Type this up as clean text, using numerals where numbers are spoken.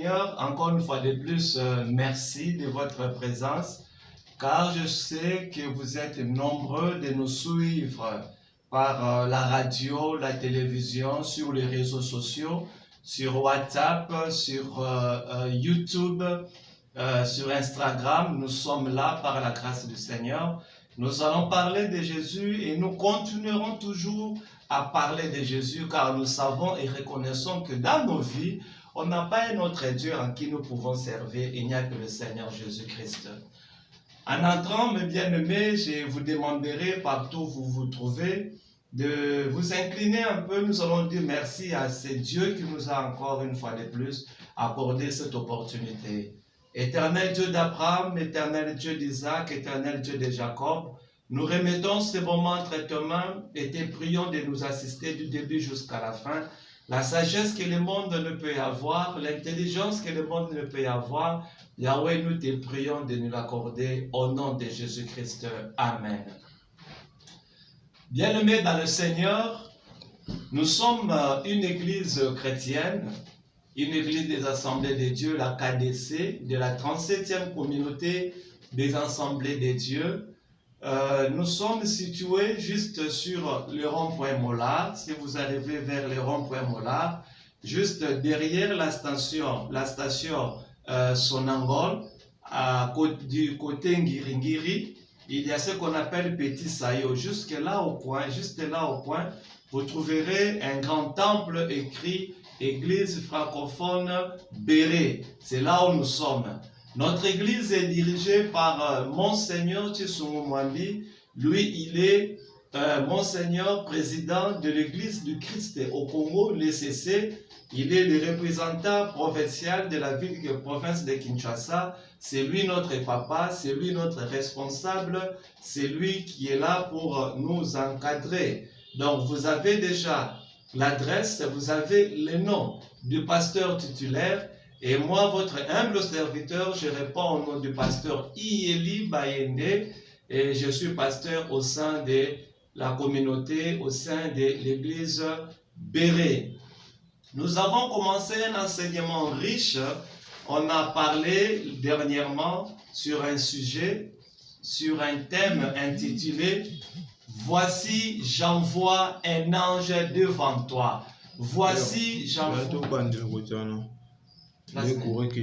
Seigneur, encore une fois de plus, merci de votre présence, car je sais que vous êtes nombreux de nous suivre par la radio, la télévision, sur les réseaux sociaux, sur WhatsApp, sur YouTube, sur Instagram. Nous sommes là par la grâce du Seigneur. Nous allons parler de Jésus et nous continuerons toujours à parler de Jésus, car nous savons et reconnaissons que dans nos vies, on n'a pas un autre Dieu en qui nous pouvons servir, il n'y a que le Seigneur Jésus-Christ. En entrant, mes bien-aimés, je vous demanderai partout où vous vous trouvez de vous incliner un peu. Nous allons dire merci à ce Dieu qui nous a encore une fois de plus accordé cette opportunité. Éternel Dieu d'Abraham, éternel Dieu d'Isaac, éternel Dieu de Jacob, nous remettons ce moment entre tes mains et te prions de nous assister du début jusqu'à la fin. La sagesse que le monde ne peut avoir, l'intelligence que le monde ne peut avoir, Yahweh, nous te prions de nous l'accorder au nom de Jésus-Christ. Amen. Bien-aimés dans le Seigneur, nous sommes une église chrétienne, une église des Assemblées de Dieu, la KDC, de la 37e communauté des Assemblées de Dieu. Nous sommes situés juste sur le rond-point Mollard. Si vous arrivez vers le rond-point Mollard, juste derrière la station Sonangol, du côté Ngiringiri, il y a ce qu'on appelle Petit Sayo. Juste là au coin, vous trouverez un grand temple écrit Église francophone Béré. C'est là où nous sommes. Notre église est dirigée par Monseigneur Tshisungu Mwambi. Lui, il est Monseigneur président de l'église du Christ au Congo, l'ECC. Il est le représentant provincial de la province de Kinshasa. C'est lui notre papa, c'est lui notre responsable, c'est lui qui est là pour nous encadrer. Donc vous avez déjà l'adresse, vous avez le nom du pasteur titulaire. Et moi, votre humble serviteur, je réponds au nom du pasteur Ieli Bayende et je suis pasteur au sein de la communauté, au sein de l'église Béré. Nous avons commencé un enseignement riche. On a parlé dernièrement sur un sujet, sur un thème intitulé « Voici, j'envoie un ange devant toi ». Voici, j'envoie...